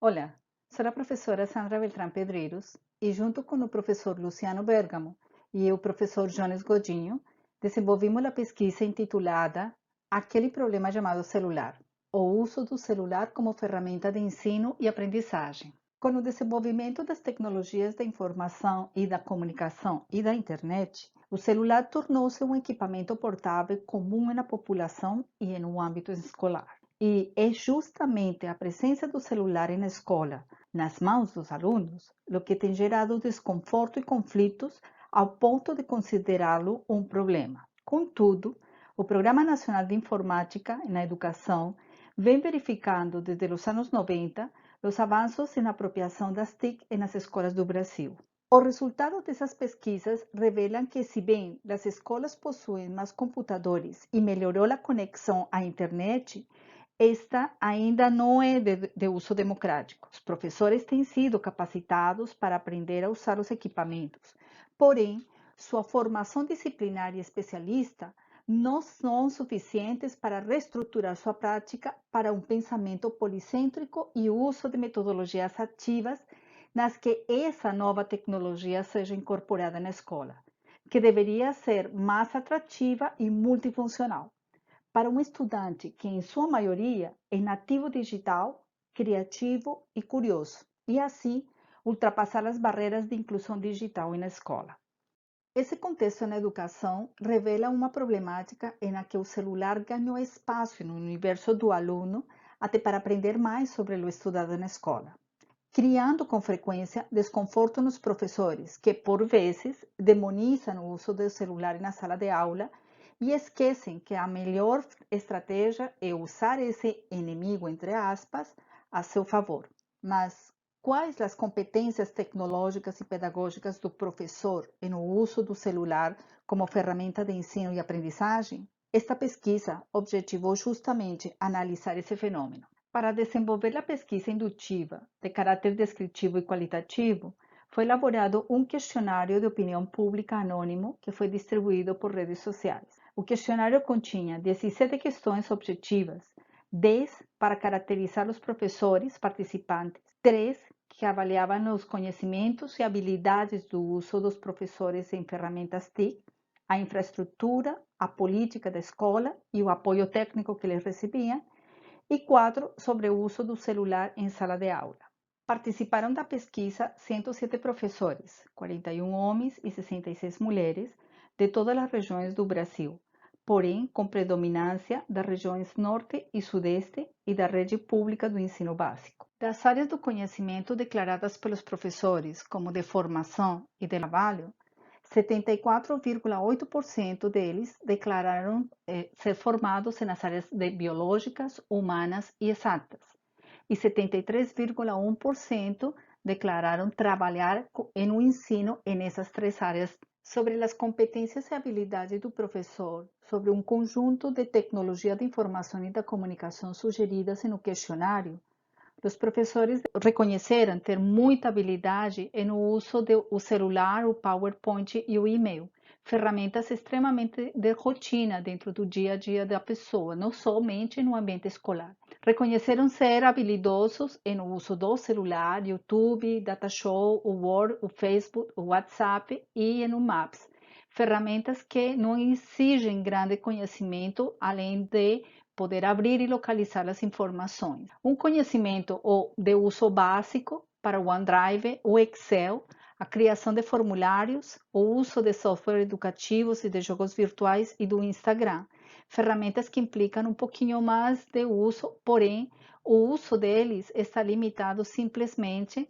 Olá, sou a professora Sandra Beltrán Pedreiros e, junto com o professor Luciano Bergamo e o professor Jones Godinho, desenvolvimos a pesquisa intitulada Aquele problema chamado celular, o uso do celular como ferramenta de ensino e aprendizagem. Com o desenvolvimento das tecnologias da informação e da comunicação e da internet, o celular tornou-se um equipamento portável comum na população e no âmbito escolar. E é justamente a presença do celular na escola, nas mãos dos alunos, o que tem gerado desconforto e conflitos ao ponto de considerá-lo um problema. Contudo, o Programa Nacional de Informática na Educação vem verificando desde os anos 90 os avanços na apropriação das TIC nas escolas do Brasil. Os resultados dessas pesquisas revelam que, se bem as escolas possuem mais computadores e melhorou a conexão à internet, esta ainda não é de uso democrático. Os professores têm sido capacitados para aprender a usar os equipamentos, porém, sua formação disciplinar e especialista não são suficientes para reestruturar sua prática para um pensamento policêntrico e o uso de metodologias ativas nas que essa nova tecnologia seja incorporada na escola, que deveria ser mais atrativa e multifuncional para um estudante que, em sua maioria, é nativo digital, criativo e curioso, e assim ultrapassar as barreiras de inclusão digital na escola. Esse contexto na educação revela uma problemática em que o celular ganhou espaço no universo do aluno até para aprender mais sobre o estudado na escola, criando com frequência desconforto nos professores, que por vezes demonizam o uso do celular na sala de aula e esquecem que a melhor estratégia é usar esse inimigo, entre aspas, a seu favor. Mas quais as competências tecnológicas e pedagógicas do professor no uso do celular como ferramenta de ensino e aprendizagem? Esta pesquisa objetivou justamente analisar esse fenômeno. Para desenvolver a pesquisa indutiva de caráter descritivo e qualitativo, foi elaborado um questionário de opinião pública anônimo que foi distribuído por redes sociais. O questionário continha 17 questões objetivas, 10 para caracterizar os professores participantes, 3 que avaliavam os conhecimentos e habilidades do uso dos professores em ferramentas TIC, a infraestrutura, a política da escola e o apoio técnico que eles recebiam, e 4 sobre o uso do celular em sala de aula. Participaram da pesquisa 107 professores, 41 homens e 66 mulheres, de todas as regiões do Brasil, porém com predominância das regiões Norte e Sudeste e da rede pública do ensino básico. Das áreas do conhecimento declaradas pelos professores como de formação e de trabalho, 74,8% deles declararam ser formados nas áreas de biológicas, humanas e exatas, e 73,1% declararam trabalhar no ensino nessas três áreas. Sobre as competências e habilidades do professor, sobre um conjunto de tecnologia de informação e da comunicação sugeridas no questionário, os professores reconheceram ter muita habilidade no uso do celular, o PowerPoint e o e-mail, ferramentas extremamente de rotina dentro do dia a dia da pessoa, não somente no ambiente escolar. Reconheceram ser habilidosos no uso do celular, YouTube, Datashow, o Word, o Facebook, o WhatsApp e no Maps, ferramentas que não exigem grande conhecimento, além de poder abrir e localizar as informações. Um conhecimento de uso básico para o OneDrive, o Excel, a criação de formulários, o uso de software educativos e de jogos virtuais e do Instagram. Ferramentas que implicam um pouquinho mais de uso, porém, o uso deles está limitado simplesmente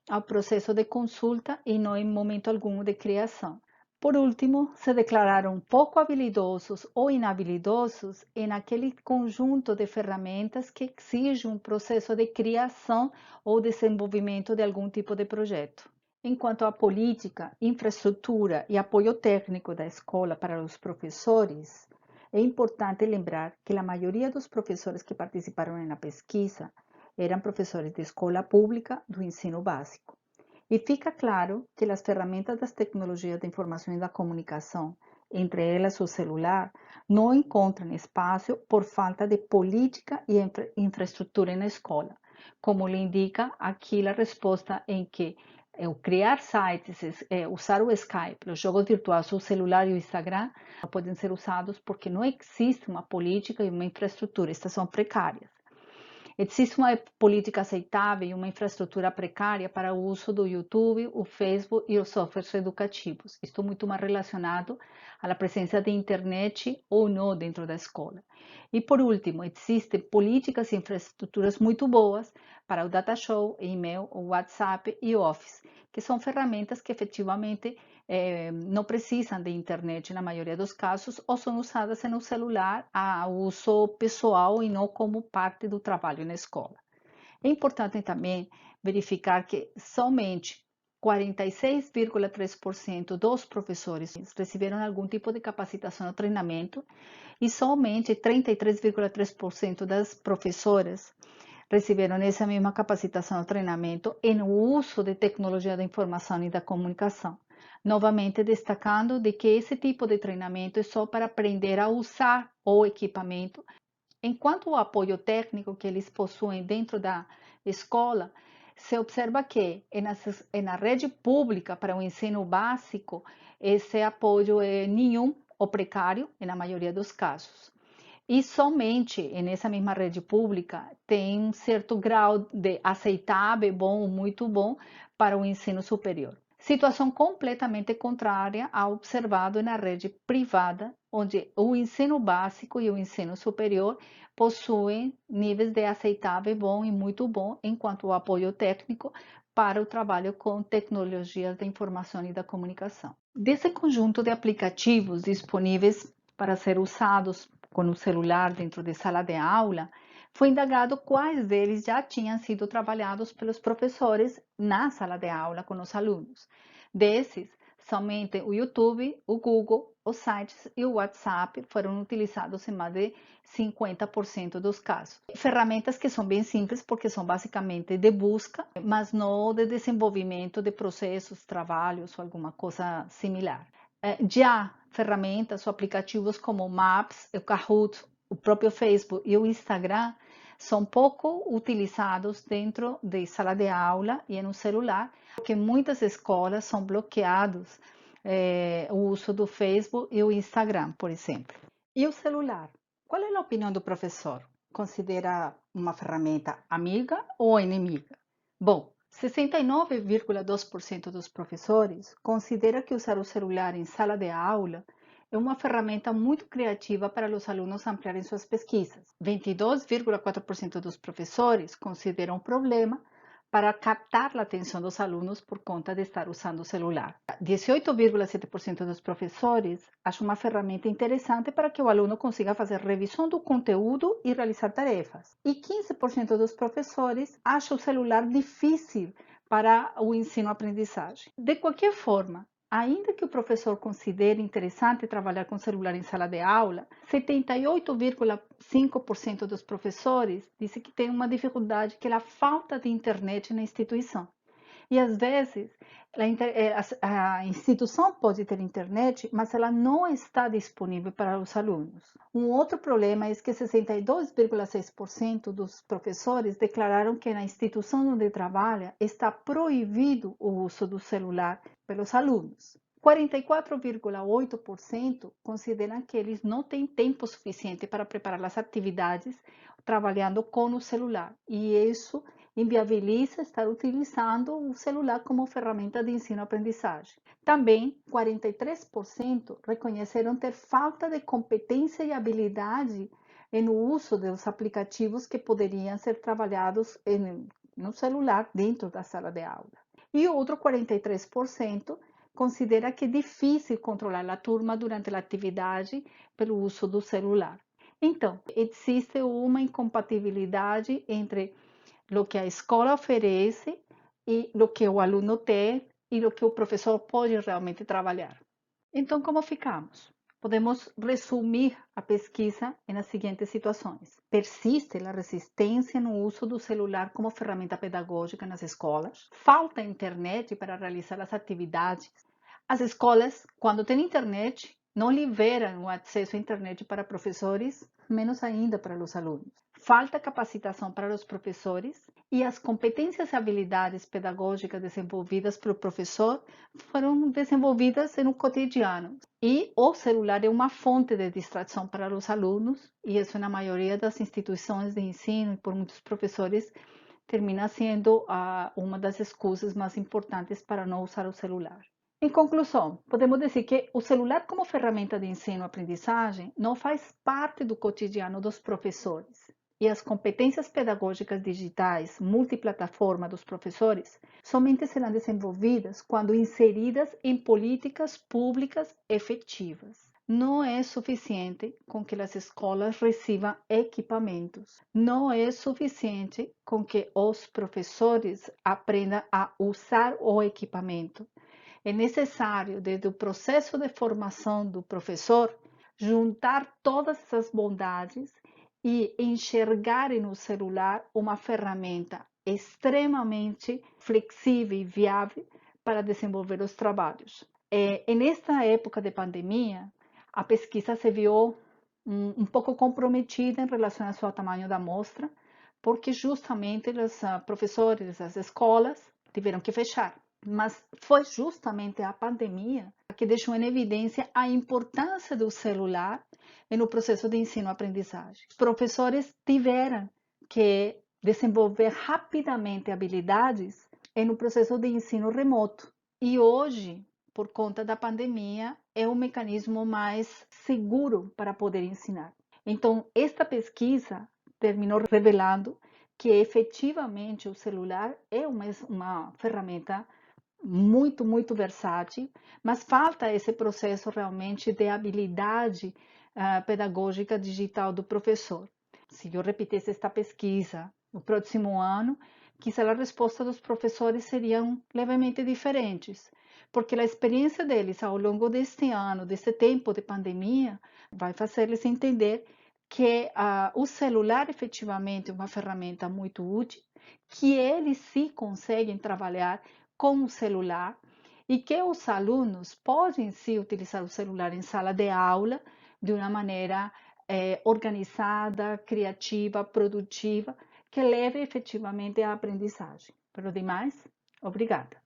ao processo de consulta e não em momento algum de criação. Por último, se declararam pouco habilidosos ou inhabilidosos em aquele conjunto de ferramentas que exige um processo de criação ou desenvolvimento de algum tipo de projeto. Enquanto à política, infraestrutura e apoio técnico da escola para os professores, é importante lembrar que a maioria dos professores que participaram na pesquisa eram professores de escola pública do ensino básico. E fica claro que as ferramentas das tecnologias da informação e da comunicação, entre elas o celular, não encontram espaço por falta de política e infraestrutura na escola, como lhe indica aqui a resposta em que o criar sites, usar o Skype, os jogos virtuais, o celular e o Instagram não podem ser usados porque não existe uma política e uma infraestrutura, estas são precárias. Existe uma política aceitável e uma infraestrutura precária para o uso do YouTube, o Facebook e os softwares educativos. Isto muito mais relacionado à presença de internet ou não dentro da escola. E por último, existem políticas e infraestruturas muito boas para o data show, e-mail, o WhatsApp e o Office, que são ferramentas que efetivamente não precisam de internet na maioria dos casos ou são usadas no celular a uso pessoal e não como parte do trabalho na escola. É importante também verificar que somente 46,3% dos professores receberam algum tipo de capacitação ou treinamento e somente 33,3% das professoras receberam essa mesma capacitação ou treinamento no uso de tecnologia da informação e da comunicação. Novamente destacando de que esse tipo de treinamento é só para aprender a usar o equipamento, enquanto o apoio técnico que eles possuem dentro da escola, se observa que na rede pública para o ensino básico, esse apoio é nenhum ou precário, na maioria dos casos. E somente nessa mesma rede pública tem um certo grau de aceitável, bom ou muito bom para o ensino superior. Situação completamente contrária ao observado na rede privada, onde o ensino básico e o ensino superior possuem níveis de aceitável, bom e muito bom, enquanto o apoio técnico para o trabalho com tecnologias da informação e da comunicação. Desse conjunto de aplicativos disponíveis para ser usados com o celular dentro de sala de aula, foi indagado quais deles já tinham sido trabalhados pelos professores na sala de aula com os alunos. Desses, somente o YouTube, o Google, os sites e o WhatsApp foram utilizados em mais de 50% dos casos. Ferramentas que são bem simples porque são basicamente de busca, mas não de desenvolvimento de processos, trabalhos ou alguma coisa similar. Já ferramentas ou aplicativos como o Maps, o Kahoot, o próprio Facebook e o Instagram são pouco utilizados dentro de sala de aula e no celular, porque muitas escolas são bloqueados o uso do Facebook e o Instagram, por exemplo. E o celular? Qual é a opinião do professor? Considera uma ferramenta amiga ou inimiga? Bom, 69,2% dos professores considera que usar o celular em sala de aula é uma ferramenta muito criativa para os alunos ampliarem suas pesquisas. 22,4% dos professores consideram um problema para captar a atenção dos alunos por conta de estar usando o celular. 18,7% dos professores acham uma ferramenta interessante para que o aluno consiga fazer revisão do conteúdo e realizar tarefas. E 15% dos professores acham o celular difícil para o ensino-aprendizagem. De qualquer forma, ainda que o professor considere interessante trabalhar com celular em sala de aula, 78,5% dos professores dizem que tem uma dificuldade que é a falta de internet na instituição. E às vezes a instituição pode ter internet, mas ela não está disponível para os alunos. Um outro problema é que 62,6% dos professores declararam que na instituição onde trabalha está proibido o uso do celular pelos alunos. 44,8% consideram que eles não têm tempo suficiente para preparar as atividades trabalhando com o celular. E isso inviabiliza estar utilizando o celular como ferramenta de ensino-aprendizagem. Também, 43% reconheceram ter falta de competência e habilidade no uso dos aplicativos que poderiam ser trabalhados no celular dentro da sala de aula. E outro 43% considera que é difícil controlar a turma durante a atividade pelo uso do celular. Então, existe uma incompatibilidade entre o que a escola oferece e o que o aluno tem e o que o professor pode realmente trabalhar. Então, como ficamos? Podemos resumir a pesquisa nas seguintes situações. Persiste a resistência no uso do celular como ferramenta pedagógica nas escolas. Falta internet para realizar as atividades. As escolas, quando têm internet, não liberam o acesso à internet para professores, menos ainda para os alunos. Falta capacitação para os professores E as competências e habilidades pedagógicas desenvolvidas pelo professor foram desenvolvidas no cotidiano. E o celular é uma fonte de distração para os alunos, e isso na maioria das instituições de ensino e por muitos professores termina sendo uma das excusas mais importantes para não usar o celular. Em conclusão, podemos dizer que o celular como ferramenta de ensino-aprendizagem não faz parte do cotidiano dos professores. E as competências pedagógicas digitais multiplataforma dos professores somente serão desenvolvidas quando inseridas em políticas públicas efetivas. Não é suficiente com que as escolas recebam equipamentos. Não é suficiente com que os professores aprendam a usar o equipamento. É necessário, desde o processo de formação do professor, juntar todas essas bondades e enxergar no celular uma ferramenta extremamente flexível e viável para desenvolver os trabalhos. Nesta época de pandemia, a pesquisa se viu um pouco comprometida em relação ao seu tamanho da amostra, porque justamente os professores, as escolas tiveram que fechar. Mas foi justamente a pandemia que deixou em evidência a importância do celular no processo de ensino-aprendizagem. Os professores tiveram que desenvolver rapidamente habilidades no processo de ensino remoto. E hoje, por conta da pandemia, é um mecanismo mais seguro para poder ensinar. Então, esta pesquisa terminou revelando que efetivamente o celular é uma ferramenta muito versátil, mas falta esse processo realmente de habilidade pedagógica digital do professor. Se eu repetisse esta pesquisa no próximo ano, quizá a resposta dos professores seriam levemente diferentes, porque a experiência deles ao longo deste ano, desse tempo de pandemia, vai fazer-lhes entender que o celular efetivamente é uma ferramenta muito útil, que eles sim conseguem trabalhar com o celular e que os alunos podem sim utilizar o celular em sala de aula de uma maneira organizada, criativa, produtiva, que leve efetivamente à aprendizagem. Pelo demais, obrigada.